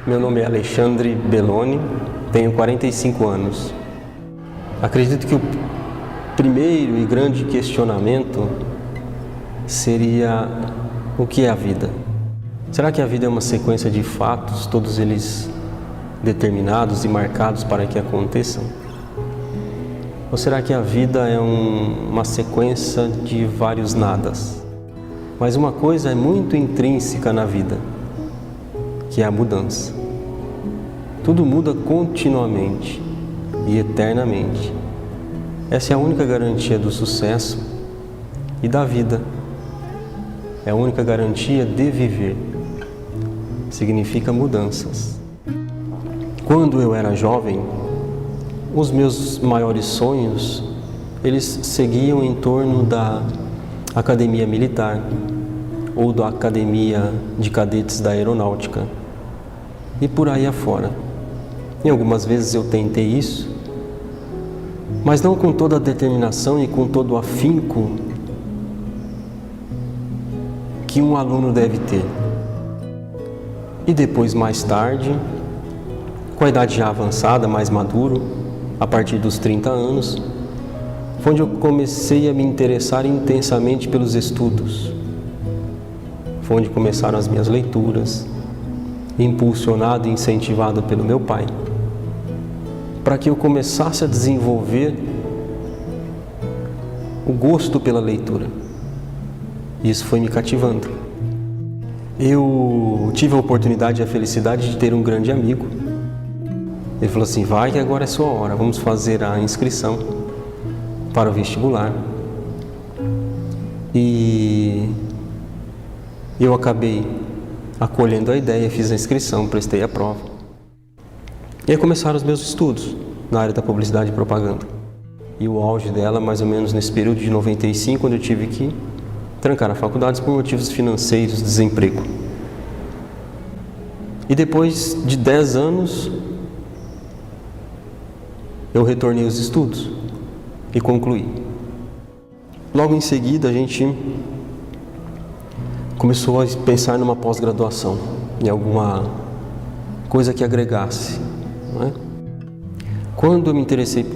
Meu nome é Alexandre Belloni, tenho 45 anos. Acredito que o primeiro e grande questionamento seria: o que é a vida? Será que a vida é uma sequência de fatos, todos eles determinados e marcados para que aconteçam? Ou será que a vida é uma sequência de vários nadas? Mas uma coisa é muito intrínseca na vida, que é a mudança. Tudo muda continuamente e eternamente. Essa é a única garantia do sucesso e da vida. É a única garantia de viver. Significa mudanças. Quando eu era jovem, os meus maiores sonhos, eles seguiam em torno da academia militar ou da academia de cadetes da aeronáutica e por aí afora. E algumas vezes eu tentei isso, mas não com toda a determinação e com todo o afinco que um aluno deve ter. E depois, mais tarde, com a idade já avançada, mais maduro, a partir dos 30 anos, foi onde eu comecei a me interessar intensamente pelos estudos. Foi onde começaram as minhas leituras, impulsionado e incentivado pelo meu pai, para que eu começasse a desenvolver o gosto pela leitura. Isso foi me cativando. Eu tive a oportunidade e a felicidade de ter um grande amigo. Ele falou assim: vai que agora é sua hora, vamos fazer a inscrição para o vestibular. E eu acabei acolhendo a ideia, fiz a inscrição, prestei a prova. E aí começaram os meus estudos na área da publicidade e propaganda. E o auge dela, mais ou menos nesse período de 95, quando eu tive que trancar a faculdade por motivos financeiros, desemprego. E depois de 10 anos, eu retornei aos estudos e concluí. Logo em seguida, a gente começou a pensar numa pós-graduação, em alguma coisa que agregasse, não é? Quando eu me interessei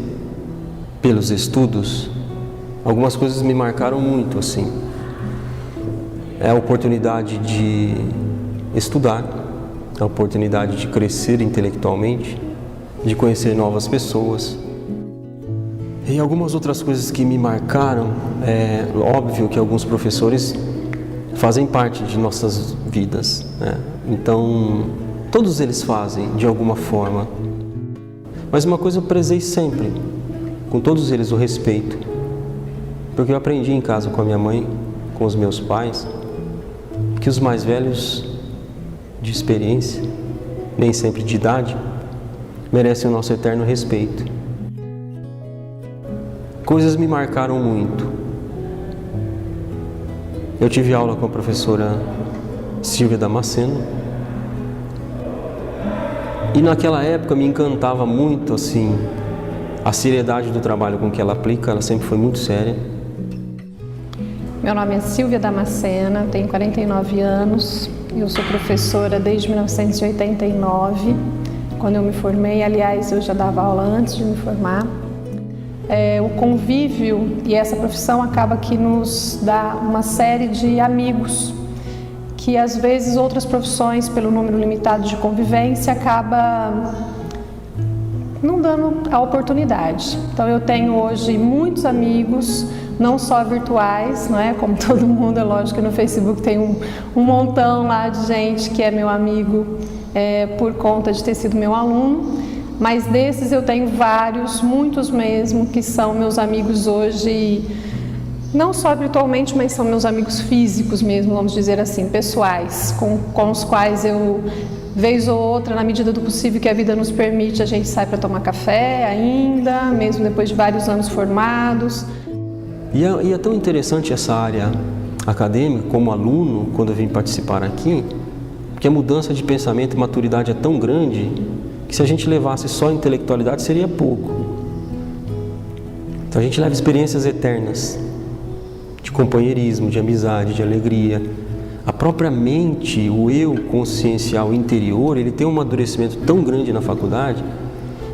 pelos estudos, algumas coisas me marcaram muito, assim. É a oportunidade de estudar, a oportunidade de crescer intelectualmente, de conhecer novas pessoas. E algumas outras coisas que me marcaram, é óbvio que alguns professores fazem parte de nossas vidas, né? Então, todos eles fazem de alguma forma. Mas uma coisa eu prezei sempre, com todos eles, o respeito. Porque eu aprendi em casa com a minha mãe, com os meus pais, que os mais velhos de experiência, nem sempre de idade, merecem o nosso eterno respeito. Coisas me marcaram muito. Eu tive aula com a professora Silvia Damasceno e naquela época me encantava muito, assim, a seriedade do trabalho com que ela aplica. Ela sempre foi muito séria. Meu nome é Silvia Damasceno, tenho 49 anos, eu sou professora desde 1989, quando eu me formei. Aliás, eu já dava aula antes de me formar. O convívio e essa profissão acaba que nos dá uma série de amigos que às vezes outras profissões, pelo número limitado de convivência, acaba não dando a oportunidade. Então eu tenho hoje muitos amigos, não só virtuais, não é? Como todo mundo, é lógico que no Facebook tem um montão lá de gente que é meu amigo por conta de ter sido meu aluno. Mas desses eu tenho vários, muitos mesmo, que são meus amigos hoje, não só virtualmente, mas são meus amigos físicos mesmo, vamos dizer assim, pessoais, com os quais eu, vez ou outra, na medida do possível que a vida nos permite, a gente sai para tomar café ainda, mesmo depois de vários anos formados. E é tão interessante essa área acadêmica, como aluno, quando eu vim participar aqui, porque a mudança de pensamento e maturidade é tão grande que se a gente levasse só a intelectualidade seria pouco. Então a gente leva experiências eternas de companheirismo, de amizade, de alegria, a própria mente, o eu consciencial interior, ele tem um amadurecimento tão grande na faculdade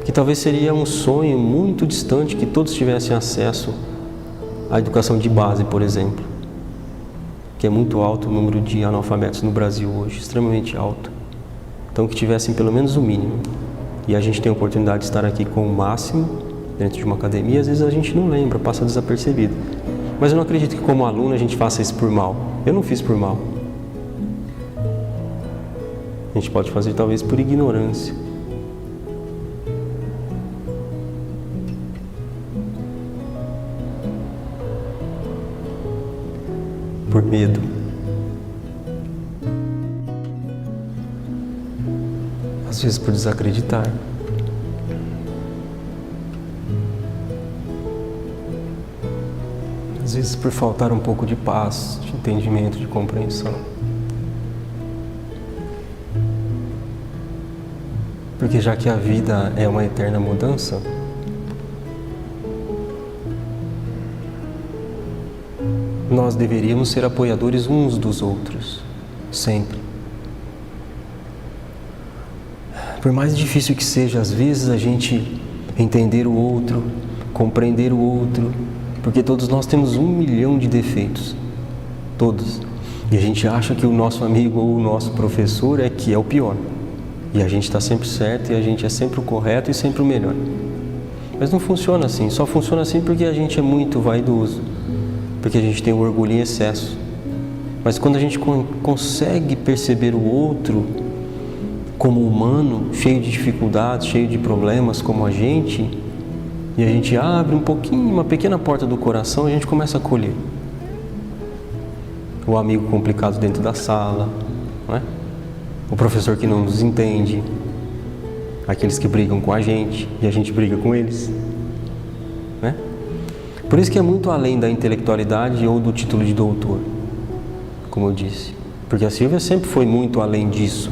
que talvez seria um sonho muito distante que todos tivessem acesso à educação de base, por exemplo, que é muito alto o número de analfabetos no Brasil hoje, extremamente alto. Então que tivessem pelo menos o mínimo. E a gente tem a oportunidade de estar aqui com o máximo dentro de uma academia, às vezes a gente não lembra, passa desapercebido. Mas eu não acredito que como aluno a gente faça isso por mal. Eu não fiz por mal. A gente pode fazer talvez por ignorância. Por medo. Às vezes por desacreditar. Às vezes por faltar um pouco de paz, de entendimento, de compreensão. Porque já que a vida é uma eterna mudança, nós deveríamos ser apoiadores uns dos outros, sempre. Por mais difícil que seja, às vezes, a gente entender o outro, compreender o outro, porque todos nós temos 1 milhão de defeitos, todos. E a gente acha que o nosso amigo ou o nosso professor é que é o pior. E a gente está sempre certo e a gente é sempre o correto e sempre o melhor. Mas não funciona assim, só funciona assim porque a gente é muito vaidoso, porque a gente tem o orgulho em excesso. Mas quando a gente consegue perceber o outro como humano, cheio de dificuldades, cheio de problemas como a gente, e a gente abre um pouquinho, uma pequena porta do coração, a gente começa a acolher. O amigo complicado dentro da sala, não é? O professor que não nos entende, aqueles que brigam com a gente e a gente briga com eles, né? Por isso que é muito além da intelectualidade ou do título de doutor, como eu disse. Porque a Silvia sempre foi muito além disso.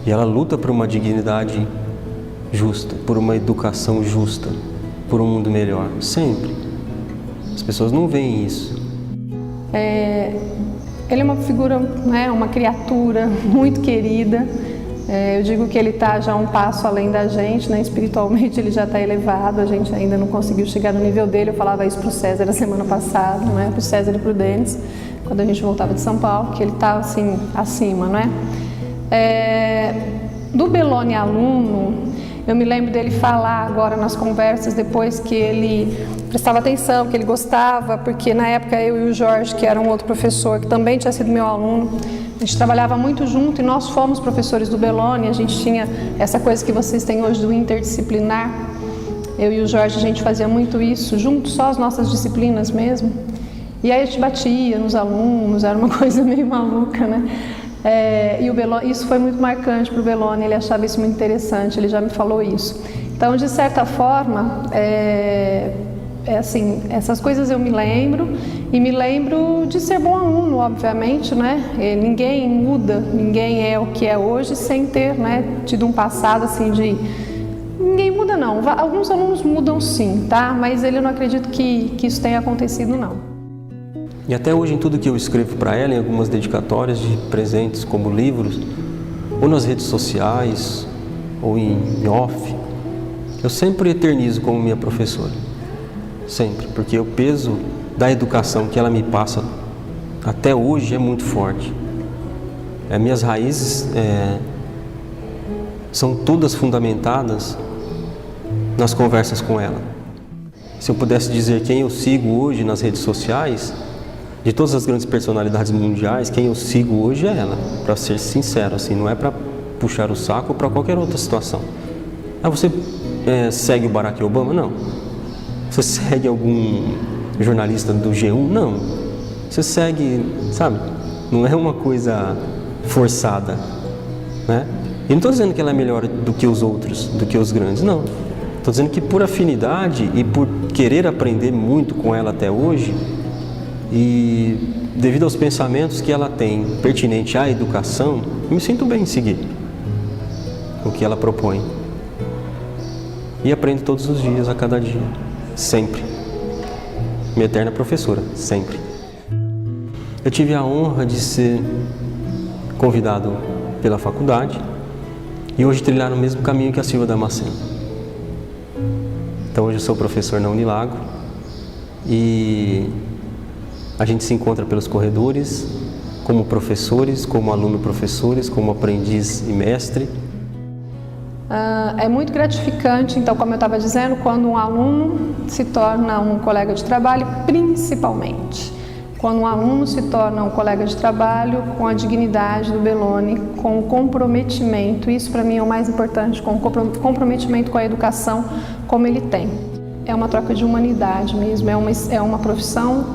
E ela luta por uma dignidade justa, por uma educação justa, por um mundo melhor, sempre. As pessoas não veem isso. Ele é uma figura, né, uma criatura muito querida. Eu digo que ele está já um passo além da gente, né? Espiritualmente ele já está elevado, a gente ainda não conseguiu chegar no nível dele. Eu falava isso para o César na semana passada, né? Para o César e para o Denis, quando a gente voltava de São Paulo, que ele está assim, acima, não é? Do Belloni aluno, eu me lembro dele falar agora nas conversas, depois que ele prestava atenção, que ele gostava, porque na época eu e o Jorge, que era um outro professor, que também tinha sido meu aluno, a gente trabalhava muito junto e nós fomos professores do Belloni. A gente tinha essa coisa que vocês têm hoje do interdisciplinar. Eu e o Jorge, a gente fazia muito isso junto, só as nossas disciplinas mesmo. E aí a gente batia nos alunos, era uma coisa meio maluca, né? E o Belloni, isso foi muito marcante para o Belloni, ele achava isso muito interessante, ele já me falou isso. Então, de certa forma, assim, essas coisas eu me lembro, e me lembro de ser bom aluno, obviamente, né? Ninguém muda, ninguém é o que é hoje sem ter, né, tido um passado assim de... Ninguém muda não, alguns alunos mudam sim, tá? Mas eu não acredito que isso tenha acontecido não. E até hoje em tudo que eu escrevo para ela, em algumas dedicatórias de presentes como livros, ou nas redes sociais, ou em off, eu sempre eternizo como minha professora. Sempre, porque o peso da educação que ela me passa até hoje é muito forte. Minhas raízes são todas fundamentadas nas conversas com ela. Se eu pudesse dizer quem eu sigo hoje nas redes sociais, de todas as grandes personalidades mundiais, quem eu sigo hoje é ela, para ser sincero, assim, não é para puxar o saco ou para qualquer outra situação. Você segue o Barack Obama? Não. Você segue algum jornalista do G1? Não. Você segue, sabe, não é uma coisa forçada, né? E não estou dizendo que ela é melhor do que os outros, do que os grandes, não. Estou dizendo que por afinidade e por querer aprender muito com ela até hoje, e devido aos pensamentos que ela tem pertinente à educação, eu me sinto bem em seguir o que ela propõe. E aprendo todos os dias, a cada dia, sempre. Minha eterna professora, sempre. Eu tive a honra de ser convidado pela faculdade e hoje trilhar o mesmo caminho que a Silvia Damasceno. Então hoje eu sou professor na Unilago e a gente se encontra pelos corredores, como professores, como aluno-professores, como aprendiz e mestre. É muito gratificante, então, como eu estava dizendo, quando um aluno se torna um colega de trabalho, principalmente. Quando um aluno se torna um colega de trabalho com a dignidade do Belloni, com o comprometimento, isso para mim é o mais importante, com o comprometimento com a educação como ele tem. É uma troca de humanidade mesmo, é uma profissão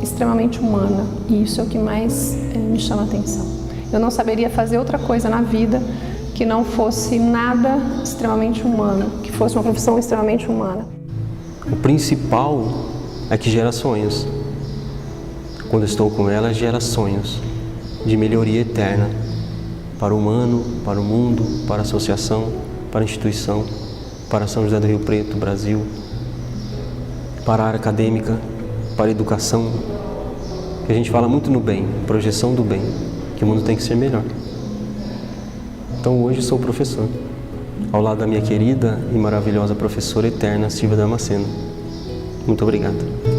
extremamente humana e isso é o que mais me chama a atenção. Eu não saberia fazer outra coisa na vida que não fosse nada extremamente humano, que fosse uma profissão extremamente humana. O principal é que gera sonhos. Quando estou com ela, gera sonhos de melhoria eterna para o humano, para o mundo, para a associação, para a instituição, para São José do Rio Preto, Brasil, para a área acadêmica, para a educação, que a gente fala muito no bem, projeção do bem, que o mundo tem que ser melhor. Então hoje sou professor, ao lado da minha querida e maravilhosa professora eterna, Silvia Damasceno. Muito obrigado.